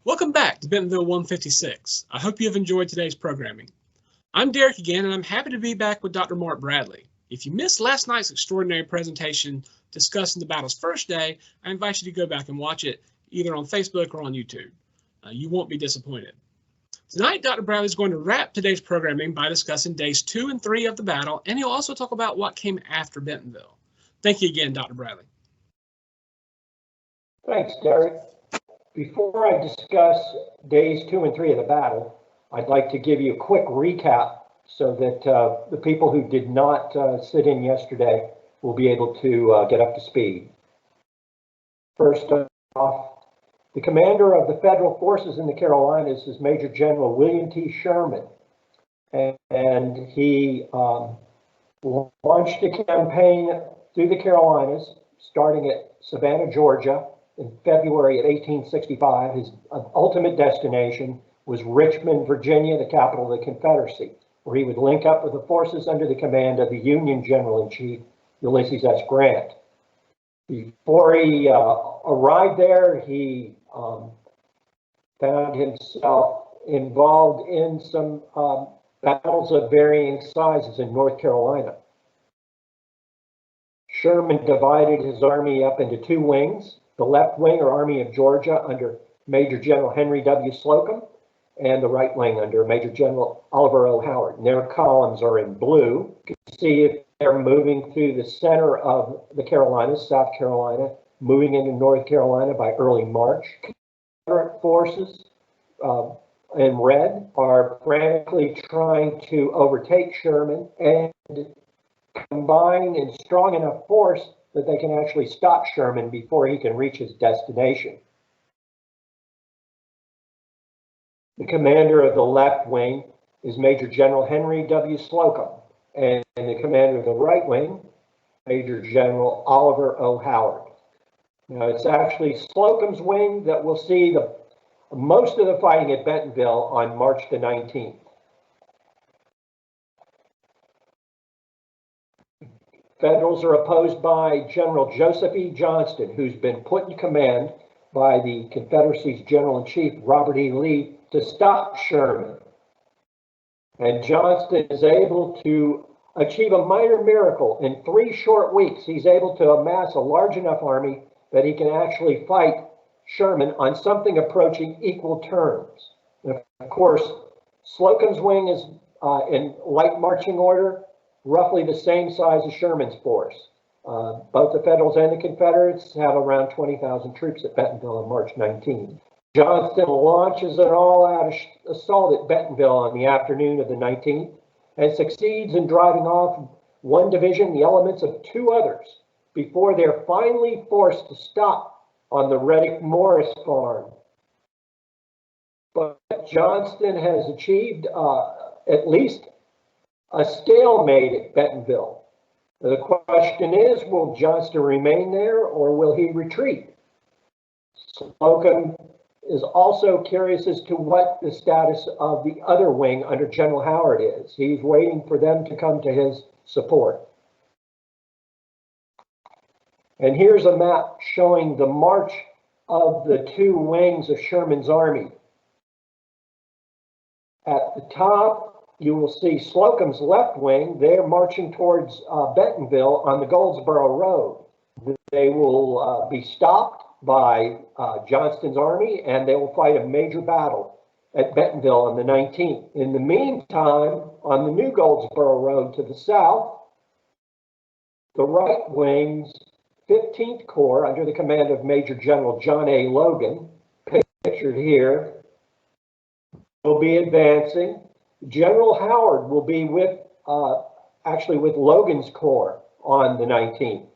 Welcome back to Bentonville 156. I hope you have enjoyed today's programming. I'm Derek again, and I'm happy to be back with Dr. Mark Bradley. If you missed last night's extraordinary presentation discussing the battle's first day, I invite you to go back and watch it either on Facebook or on YouTube. You won't be disappointed. Tonight, Dr. Bradley is going to wrap today's programming by discussing days 2 and 3 of the battle, and he'll also talk about what came after Bentonville. Thank you again, Dr. Bradley. Thanks, Derek. Before I discuss days 2 and 3 of the battle, I'd like to give you a quick recap so that the people who did not sit in yesterday will be able to get up to speed. First off, the commander of the federal forces in the Carolinas is Major General William T. Sherman, and he launched a campaign through the Carolinas, starting at Savannah, Georgia, in February of 1865. His ultimate destination was Richmond, Virginia, the capital of the Confederacy, where he would link up with the forces under the command of the Union General-in-Chief, Ulysses S. Grant. Before he arrived there, he found himself involved in some battles of varying sizes in North Carolina. Sherman divided his army up into two wings. The left wing, or Army of Georgia, under Major General Henry W. Slocum, and the right wing under Major General Oliver O. Howard. And their columns are in blue. You can see if they're moving through the center of the Carolinas, South Carolina, moving into North Carolina by early March. Confederate forces in red are frantically trying to overtake Sherman and combine in strong enough force that they can actually stop Sherman before he can reach his destination. The commander of the left wing is Major General Henry W. Slocum, and the commander of the right wing, Major General Oliver O. Howard. Now, it's actually Slocum's wing that will see most of the fighting at Bentonville on March the 19th. Federals are opposed by General Joseph E. Johnston, who's been put in command by the Confederacy's General-in-Chief, Robert E. Lee, to stop Sherman. And Johnston is able to achieve a minor miracle. In 3 short weeks, he's able to amass a large enough army that he can actually fight Sherman on something approaching equal terms. And of course, Slocum's wing is in light marching order, roughly the same size as Sherman's force. Both the Federals and the Confederates have around 20,000 troops at Bentonville on March 19. Johnston launches an all-out assault at Bentonville on the afternoon of the 19th and succeeds in driving off one division, the elements of 2 others, before they're finally forced to stop on the Reddick Morris farm. But Johnston has achieved at least a stalemate at Bentonville. The question is, will Johnston remain there or will he retreat? Slocum is also curious as to what the status of the other wing under General Howard is. He's waiting for them to come to his support. And here's a map showing the march of the 2 wings of Sherman's army. At the top, you will see Slocum's left wing. They're marching towards Bentonville on the Goldsboro Road. They will be stopped by Johnston's army, and they will fight a major battle at Bentonville on the 19th. In the meantime, on the new Goldsboro Road to the south, the right wing's 15th Corps, under the command of Major General John A. Logan, pictured here, will be advancing. General Howard will be with Logan's Corps on the 19th.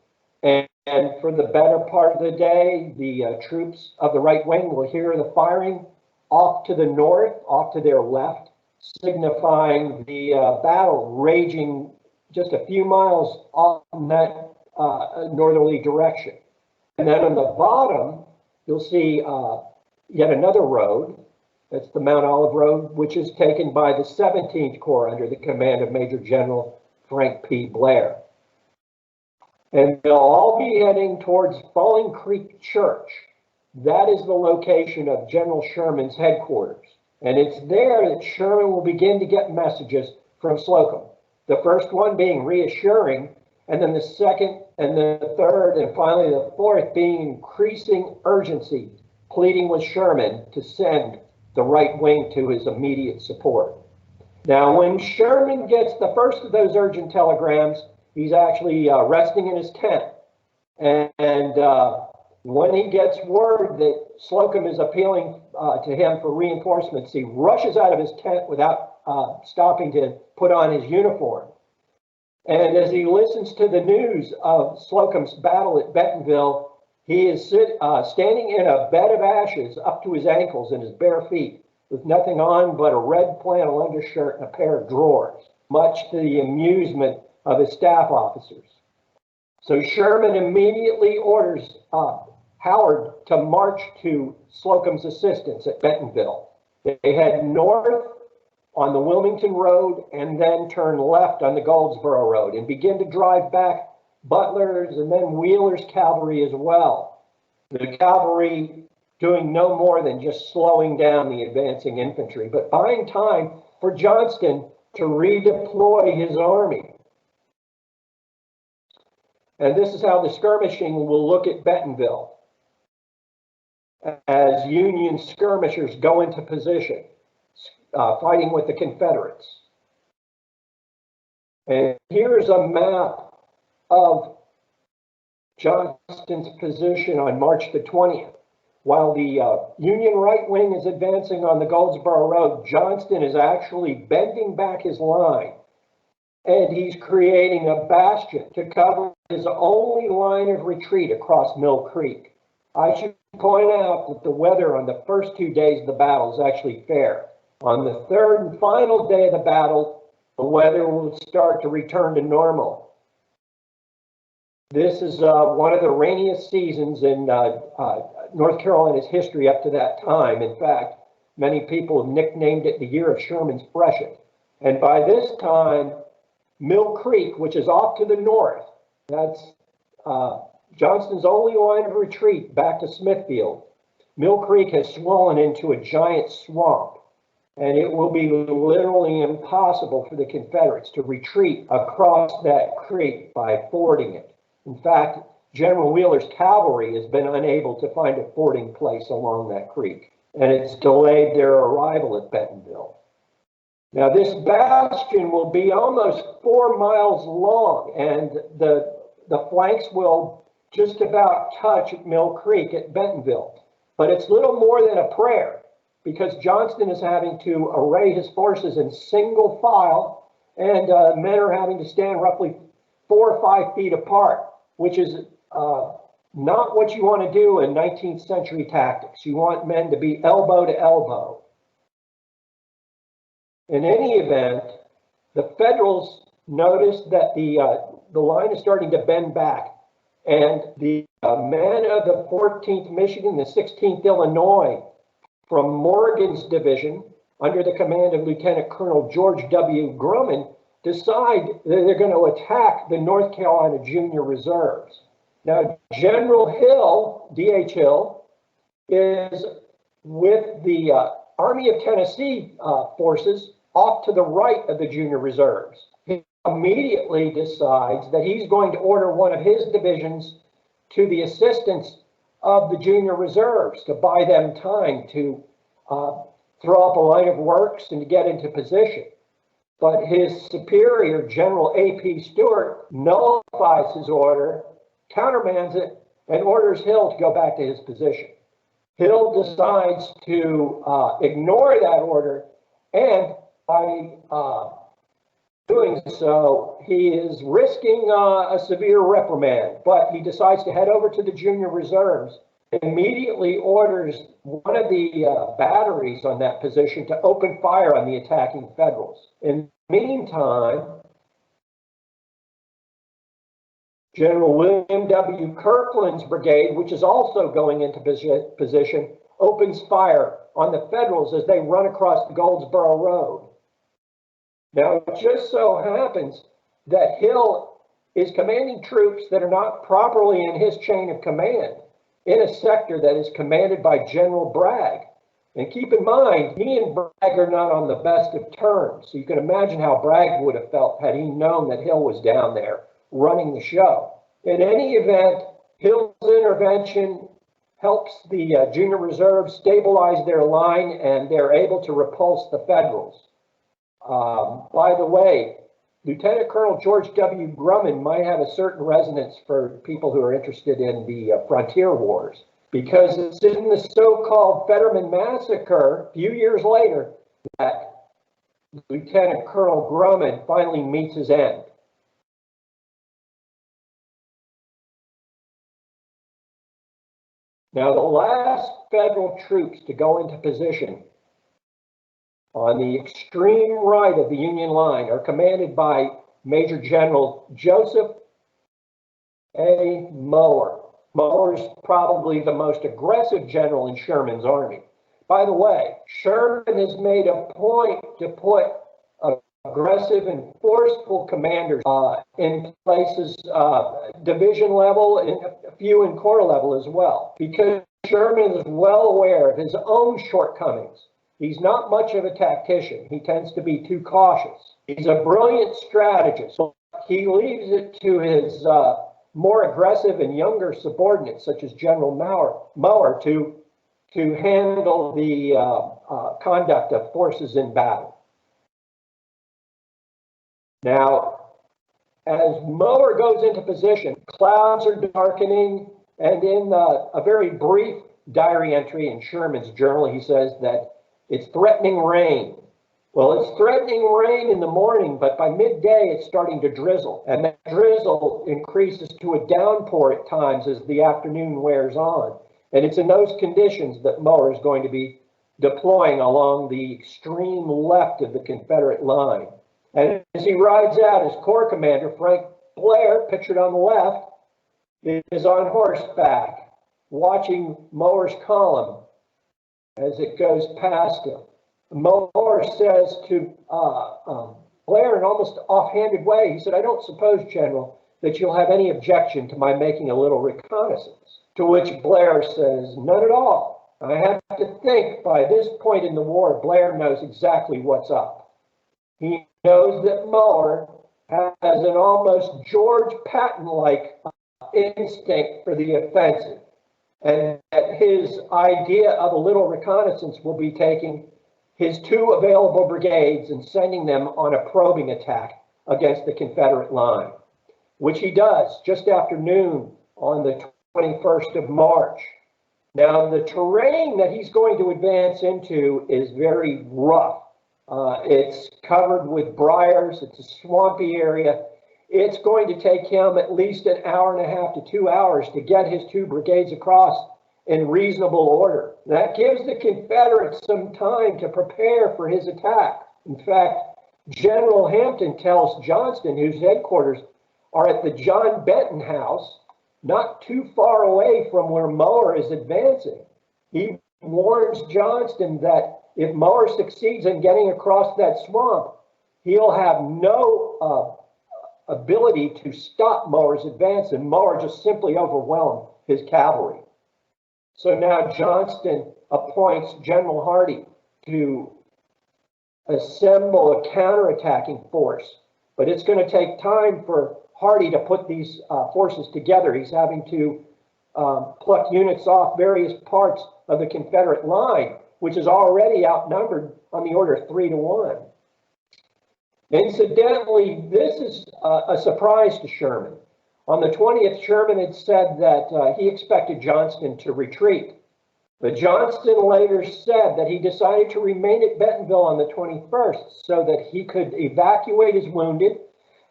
And for the better part of the day, the troops of the right wing will hear the firing off to the north, off to their left, signifying the battle raging just a few miles off in that northerly direction. And then on the bottom, you'll see yet another road. That's the Mount Olive Road, which is taken by the 17th Corps under the command of Major General Frank P. Blair. And they'll all be heading towards Falling Creek Church. that is the location of General Sherman's headquarters. And it's there that Sherman will begin to get messages from Slocum. The first one being reassuring, and then the second and the third, and finally the fourth being increasing urgency, pleading with Sherman to send the right wing to his immediate support. Now, when Sherman gets the first of those urgent telegrams, he's actually resting in his tent. And when he gets word that Slocum is appealing to him for reinforcements, he rushes out of his tent without stopping to put on his uniform. And as he listens to the news of Slocum's battle at Bentonville, he is standing in a bed of ashes up to his ankles in his bare feet, with nothing on but a red flannel undershirt and a pair of drawers, much to the amusement of his staff officers. So Sherman immediately orders Howard to march to Slocum's assistance at Bentonville. They head north on the Wilmington Road and then turn left on the Goldsboro Road and begin to drive back Butler's and then Wheeler's cavalry as well. The cavalry doing no more than just slowing down the advancing infantry, but buying time for Johnston to redeploy his army. And this is how the skirmishing will look at Bentonville as Union skirmishers go into position, fighting with the Confederates. And here's a map of Johnston's position on March the 20th. While the Union right wing is advancing on the Goldsboro Road, Johnston is actually bending back his line, and he's creating a bastion to cover his only line of retreat across Mill Creek. I should point out that the weather on the first 2 days of the battle is actually fair. On the third and final day of the battle, the weather will start to return to normal. This is one of the rainiest seasons in North Carolina's history up to that time. In fact, many people have nicknamed it the year of Sherman's freshet. And by this time, Mill Creek, which is off to the north, that's Johnston's only line of retreat back to Smithfield. Mill Creek has swollen into a giant swamp, and it will be literally impossible for the Confederates to retreat across that creek by fording it. In fact, General Wheeler's cavalry has been unable to find a fording place along that creek, and it's delayed their arrival at Bentonville. Now, this bastion will be almost 4 miles long, and the flanks will just about touch at Mill Creek at Bentonville. But it's little more than a prayer, because Johnston is having to array his forces in single file, and men are having to stand roughly 4 or 5 feet apart, which is not what you want to do in 19th century tactics. You want men to be elbow to elbow. In any event, the Federals noticed that the line is starting to bend back, and the men of the 14th Michigan, the 16th Illinois, from Morgan's division, under the command of Lieutenant Colonel George W. Grumman, decide that they're going to attack the North Carolina Junior Reserves. Now, General Hill, D.H. Hill, is with the Army of Tennessee forces off to the right of the Junior Reserves. He immediately decides that he's going to order one of his divisions to the assistance of the Junior Reserves to buy them time to throw up a line of works and to get into position. But his superior, General A.P. Stewart, nullifies his order, countermands it, and orders Hill to go back to his position. Hill decides to ignore that order, and by doing so, he is risking a severe reprimand, but he decides to head over to the Junior Reserves, immediately orders one of the batteries on that position to open fire on the attacking Federals. In the meantime, General William W. Kirkland's brigade, which is also going into position, opens fire on the Federals as they run across the Goldsboro Road. Now, it just so happens that Hill is commanding troops that are not properly in his chain of command. in a sector that is commanded by General Bragg. And keep in mind, he and Bragg are not on the best of terms. So you can imagine how Bragg would have felt had he known that Hill was down there running the show. In any event, Hill's intervention helps the junior reserves stabilize their line, and they're able to repulse the Federals. By the way, Lieutenant Colonel George W. Grumman might have a certain resonance for people who are interested in the frontier wars, because it's in the so-called Fetterman Massacre a few years later that Lieutenant Colonel Grumman finally meets his end. Now, the last Federal troops to go into position on the extreme right of the Union line are commanded by Major General Joseph A. Muller. Muller's probably the most aggressive general in Sherman's army. By the way, Sherman has made a point to put aggressive and forceful commanders in places, division level, and a few in corps level as well, because Sherman is well aware of his own shortcomings. He's not much of a tactician. He tends to be too cautious. He's a brilliant strategist. He leaves it to his more aggressive and younger subordinates, such as General Muller, to handle the conduct of forces in battle. Now, as Muller goes into position, clouds are darkening, and in a very brief diary entry in Sherman's journal, he says that it's threatening rain. Well, it's threatening rain in the morning, but by midday it's starting to drizzle, and that drizzle increases to a downpour at times as the afternoon wears on. And it's in those conditions that Muller is going to be deploying along the extreme left of the Confederate line. And as he rides out, his corps commander, Frank Blair, pictured on the left, is on horseback, watching Muller's column as it goes past him. Muller says to Blair in an almost offhanded way, he said, "I don't suppose, General, that you'll have any objection to my making a little reconnaissance." To which Blair says, "None at all." I have to think by this point in the war, Blair knows exactly what's up. He knows that Muller has an almost George Patton-like instinct for the offensive, and that his idea of a little reconnaissance will be taking his two available brigades and sending them on a probing attack against the Confederate line, which he does just after noon on the 21st of March. Now, the terrain that he's going to advance into is very rough. It's covered with briars. It's a swampy area. It's going to take him at least an hour and a half to 2 hours to get his two brigades across in reasonable order. That gives the Confederates some time to prepare for his attack. In fact, General Hampton tells Johnston, whose headquarters are at the John Benton House, not too far away from where Muller is advancing. He warns Johnston that if Muller succeeds in getting across that swamp, he'll have no ability to stop Muller's advance, and Muller just simply overwhelm his cavalry. So now Johnston appoints General Hardee to assemble a counterattacking force, but it's going to take time for Hardee to put these forces together. He's having to pluck units off various parts of the Confederate line, which is already outnumbered on the order of 3-1. Incidentally, this is a surprise to Sherman. On the 20th, Sherman had said that he expected Johnston to retreat. But Johnston later said that he decided to remain at Bentonville on the 21st so that he could evacuate his wounded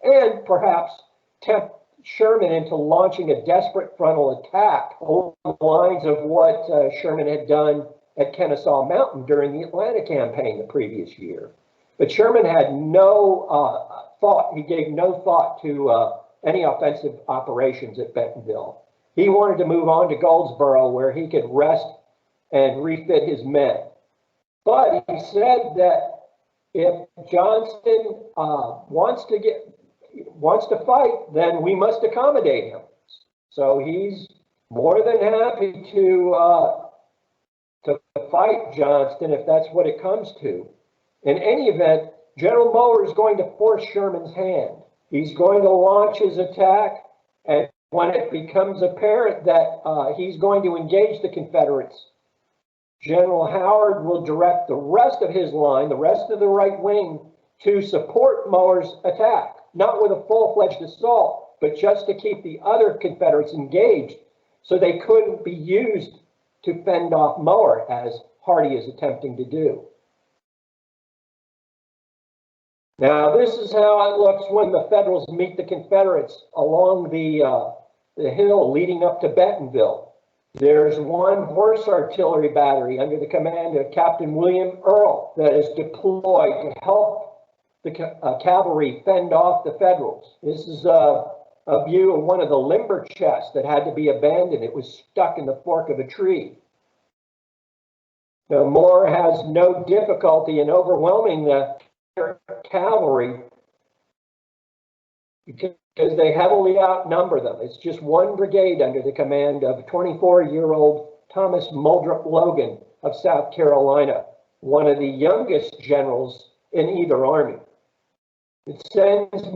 and perhaps tempt Sherman into launching a desperate frontal attack along the lines of what Sherman had done at Kennesaw Mountain during the Atlanta campaign the previous year. But Sherman had no thought, he gave no thought to any offensive operations at Bentonville. He wanted to move on to Goldsboro, where he could rest and refit his men. But he said that if Johnston wants to fight, then we must accommodate him. So he's more than happy to fight Johnston if that's what it comes to. In any event, General Muller is going to force Sherman's hand. He's going to launch his attack, and when it becomes apparent that he's going to engage the Confederates, General Howard will direct the rest of his line, the rest of the right wing, to support Muller's attack, not with a full-fledged assault, but just to keep the other Confederates engaged so they couldn't be used to fend off Muller, as Hardee is attempting to do. Now, this is how it looks when the Federals meet the Confederates along the hill leading up to Bentonville. There's one horse artillery battery under the command of Captain William Earl that is deployed to help the cavalry fend off the Federals. This is a view of one of the limber chests that had to be abandoned. It was stuck in the fork of a tree. Now, Moore has no difficulty in overwhelming the cavalry because they heavily outnumber them. It's just one brigade under the command of 24-year-old Thomas Muldrup Logan of South Carolina, one of the youngest generals in either army. It sends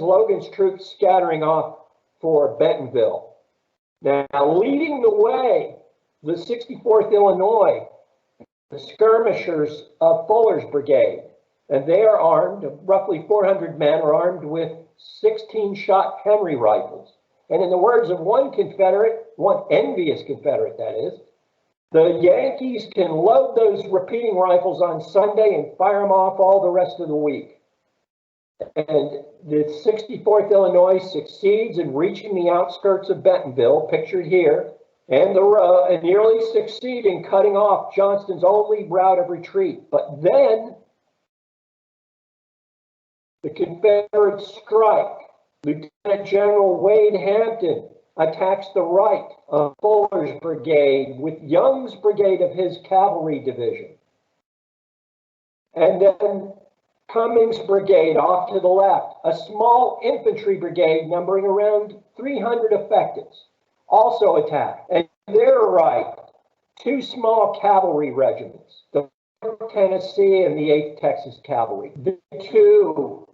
Logan's troops scattering off for Bentonville. Now, leading the way, the 64th Illinois, the skirmishers of Fuller's brigade, and they are armed, roughly 400 men are armed with 16-shot Henry rifles. And in the words of one Confederate, one envious Confederate that is, the Yankees can load those repeating rifles on Sunday and fire them off all the rest of the week. And the 64th Illinois succeeds in reaching the outskirts of Bentonville, pictured here, and nearly succeed in cutting off Johnston's only route of retreat. But then the Confederate strike. Lieutenant General Wade Hampton attacks the right of Fuller's brigade with Young's brigade of his cavalry division. And then Cummings' brigade off to the left, a small infantry brigade numbering around 300 effectives, also attack. And their right, two small cavalry regiments, the 4th Tennessee and the 8th Texas Cavalry. The two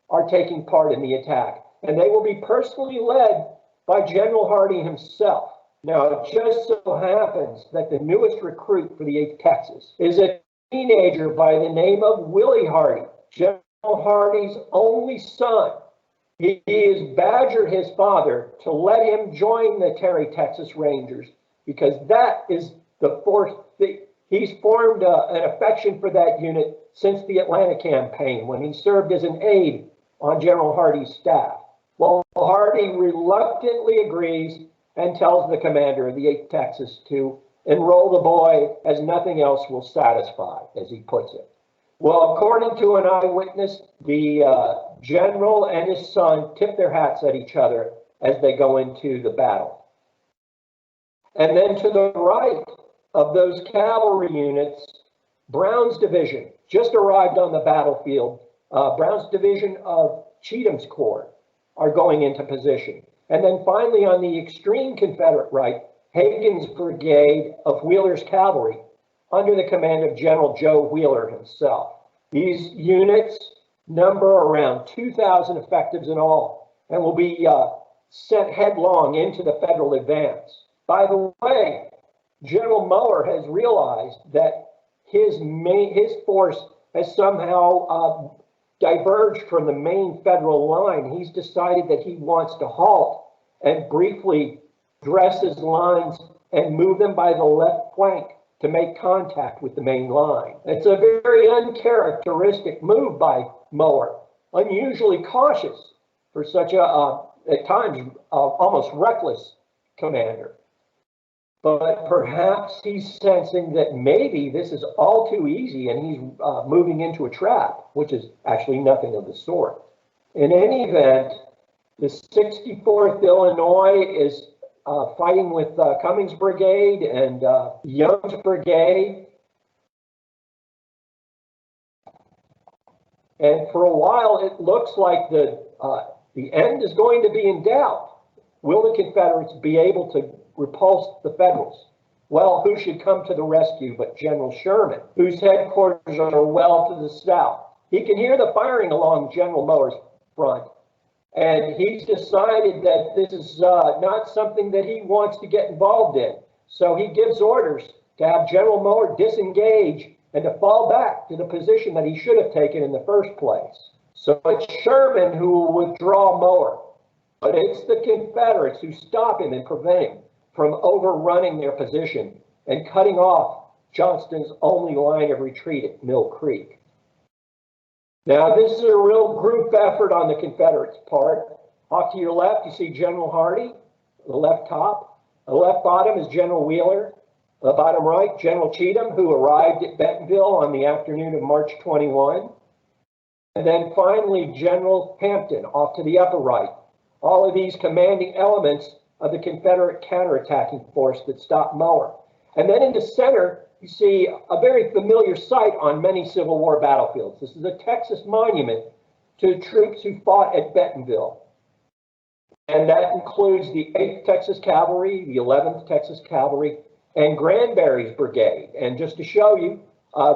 are taking part in the attack, and they will be personally led by General Hardee himself. Now, it just so happens that the newest recruit for the 8th Texas is a teenager by the name of Willie Hardee, General Hardee's only son. He has badgered his father to let him join the Terry Texas Rangers because that is the force. He's formed an affection for that unit since the Atlanta campaign when he served as an aide on General Hardee's staff. Well, Hardee reluctantly agrees and tells the commander of the 8th Texas to enroll the boy as nothing else will satisfy, as he puts it. Well, according to an eyewitness, the general and his son tip their hats at each other as they go into the battle. And then to the right of those cavalry units, Brown's division just arrived on the battlefield. Brown's division of Cheatham's Corps are going into position. And then finally on the extreme Confederate right, Hagen's brigade of Wheeler's cavalry under the command of General Joe Wheeler himself. These units number around 2,000 effectives in all and will be sent headlong into the Federal advance. By the way, General Muller has realized that his force has somehow diverged from the main Federal line. He's decided that he wants to halt and briefly dress his lines and move them by the left flank to make contact with the main line. It's a very uncharacteristic move by Muller, unusually cautious for such a, at times, almost reckless commander. But perhaps he's sensing that maybe this is all too easy and he's moving into a trap, which is actually nothing of the sort. In any event, the 64th Illinois is fighting with Cummings' brigade and Young's brigade. And for a while, it looks like the end is going to be in doubt. will the Confederates be able to repulse the Federals? Well, who should come to the rescue but General Sherman, whose headquarters are well to the south? He can hear the firing along General Muller's front, and he's decided that this is not something that he wants to get involved in. So he gives orders to have General Muller disengage and to fall back to the position that he should have taken in the first place. So it's Sherman who will withdraw Muller, but it's the Confederates who stop him and prevent him from overrunning their position and cutting off Johnston's only line of retreat at Mill Creek. Now, this is a real group effort on the Confederates' part. Off to your left, you see General Hardee, the left top. The left bottom is General Wheeler. The bottom right, General Cheatham, who arrived at Bentonville on the afternoon of March 21. And then finally, General Hampton, off to the upper right. All of these commanding elements of the Confederate counterattacking force that stopped Muller. And then in the center, you see a very familiar sight on many Civil War battlefields. This is a Texas monument to troops who fought at Bentonville. And that includes the 8th Texas Cavalry, the 11th Texas Cavalry, and Granbury's Brigade. And just to show you,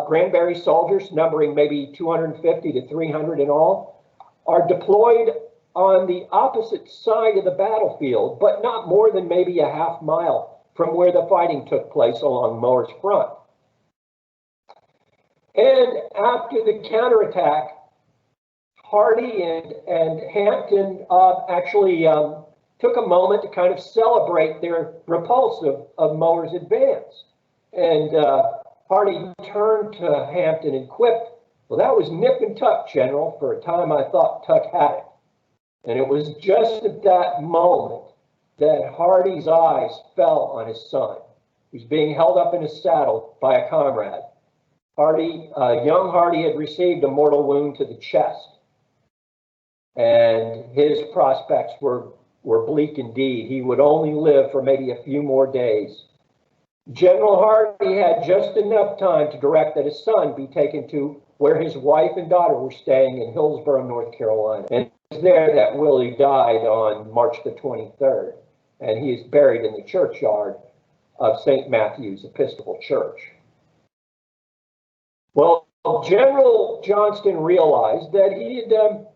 Granbury soldiers, numbering maybe 250 to 300 in all, are deployed on the opposite side of the battlefield, but not more than maybe a half mile from where the fighting took place along Muller's front. And after the counterattack, Hardee and Hampton actually took a moment to kind of celebrate their repulse of Muller's advance. And Hardee turned to Hampton and quipped, "Well, that was nip and tuck, General. For a time I thought Tuck had it." And it was just at that moment that Hardee's eyes fell on his son, who's being held up in his saddle by a comrade. Young Hardee had received a mortal wound to the chest, and his prospects were bleak indeed. He would only live for maybe a few more days. General Hardee had just enough time to direct that his son be taken to where his wife and daughter were staying in Hillsborough, North Carolina. And it was there that Willie died on March the 23rd, and he is buried in the churchyard of St. Matthew's Episcopal Church. Well, General Johnston realized that he had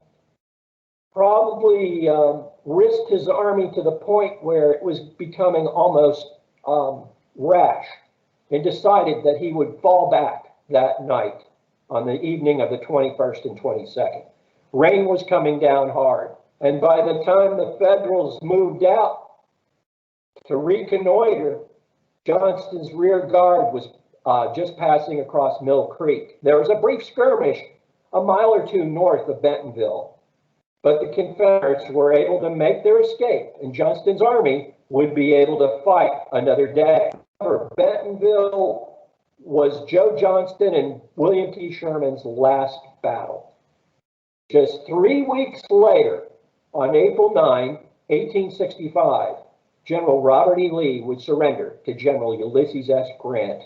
probably risked his army to the point where it was becoming almost rash, and decided that he would fall back that night on the evening of the 21st and 22nd. Rain was coming down hard, and by the time the Federals moved out to reconnoiter, Johnston's rear guard was just passing across Mill Creek. There was a brief skirmish a mile or two north of Bentonville, but the Confederates were able to make their escape, and Johnston's army would be able to fight another day. Bentonville was Joe Johnston and William T. Sherman's last battle. Just 3 weeks later, on April 9, 1865, General Robert E. Lee would surrender to General Ulysses S. Grant,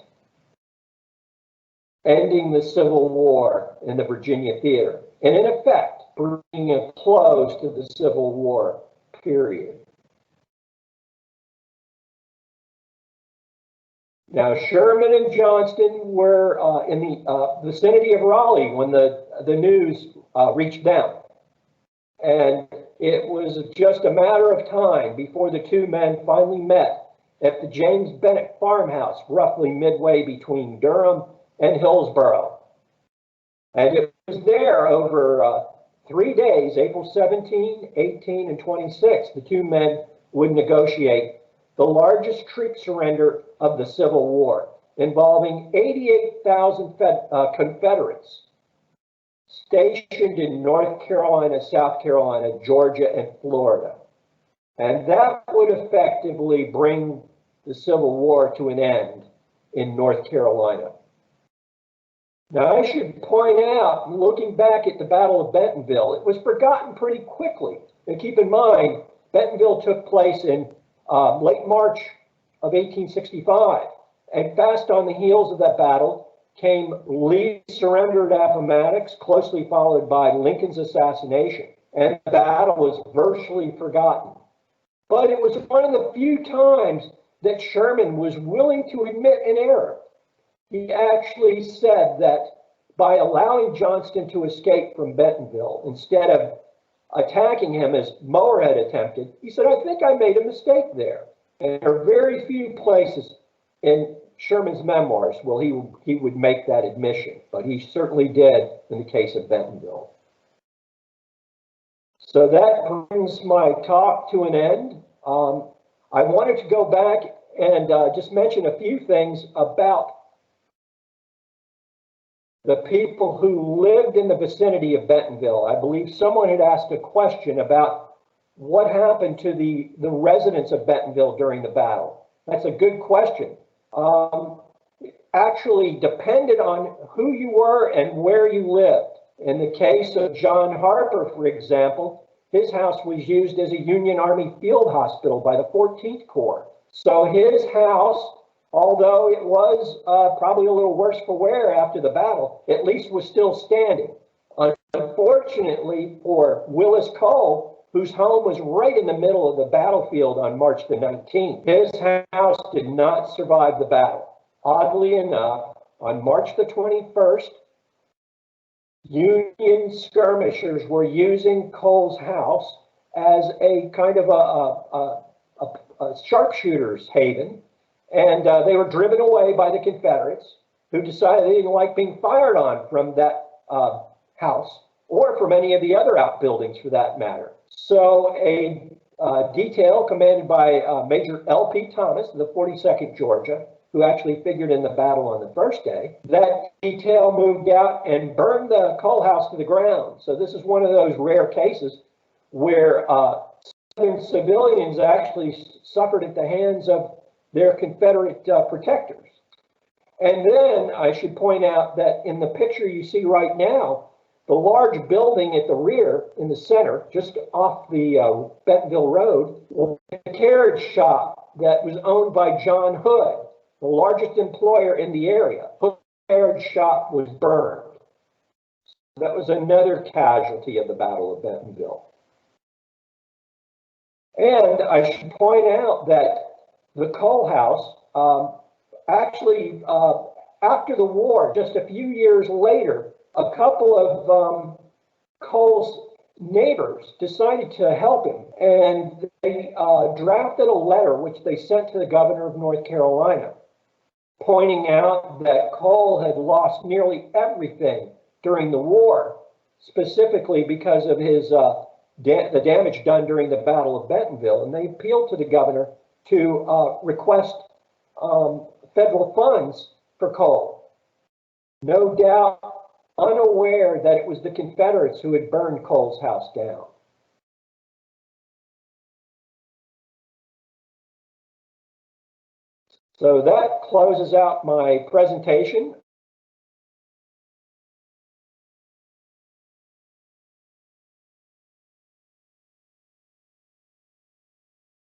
ending the Civil War in the Virginia theater, and in effect, bringing a close to the Civil War period. Now, Sherman and Johnston were in the vicinity of Raleigh when the news reached them. And it was just a matter of time before the two men finally met at the James Bennett farmhouse, roughly midway between Durham and Hillsborough. And it was there over 3 days, April 17, 18, and 26, the two men would negotiate the largest troop surrender of the Civil War, involving 88,000 Confederates stationed in North Carolina, South Carolina, Georgia, and Florida. And that would effectively bring the Civil War to an end in North Carolina. Now, I should point out, looking back at the Battle of Bentonville, it was forgotten pretty quickly. And keep in mind, Bentonville took place in late March of 1865. And fast on the heels of that battle came Lee's surrender at Appomattox, closely followed by Lincoln's assassination. And the battle was virtually forgotten. But it was one of the few times that Sherman was willing to admit an error. He actually said that by allowing Johnston to escape from Bentonville instead of attacking him as Muller had attempted, he said, I think I made a mistake there. And there are very few places in Sherman's memoirs where he would make that admission, but he certainly did in the case of Bentonville. So that brings my talk to an end. I wanted to go back and just mention a few things about the people who lived in the vicinity of Bentonville. I believe someone had asked a question about what happened to the residents of Bentonville during the battle. That's a good question. Actually depended on who you were and where you lived. In the case of John Harper, for example, his house was used as a Union Army field hospital by the 14th Corps. So his house, although it was probably a little worse for wear after the battle, at least was still standing. Unfortunately for Willis Cole, whose home was right in the middle of the battlefield on March the 19th, his house did not survive the battle. Oddly enough, on March the 21st, Union skirmishers were using Cole's house as a kind of a sharpshooter's haven, and they were driven away by the Confederates, who decided they didn't like being fired on from that house or from any of the other outbuildings for that matter. So a detail commanded by Major L.P. Thomas of the 42nd Georgia, who actually figured in the battle on the first day, that detail moved out and burned the Cole house to the ground. So this is one of those rare cases where Southern civilians actually suffered at the hands of their Confederate protectors. And then I should point out that in the picture you see right now, the large building at the rear in the center, just off the Bentonville Road, was a carriage shop that was owned by John Hood, the largest employer in the area. Hood's carriage shop was burned. That was another casualty of the Battle of Bentonville. And I should point out that the Cole house, actually, after the war, just a few years later, a couple of Cole's neighbors decided to help him, and they drafted a letter which they sent to the governor of North Carolina, pointing out that Cole had lost nearly everything during the war, specifically because of his the damage done during the Battle of Bentonville, and they appealed to the governor to request federal funds for Cole. No doubt unaware that it was the Confederates who had burned Cole's house down. So that closes out my presentation.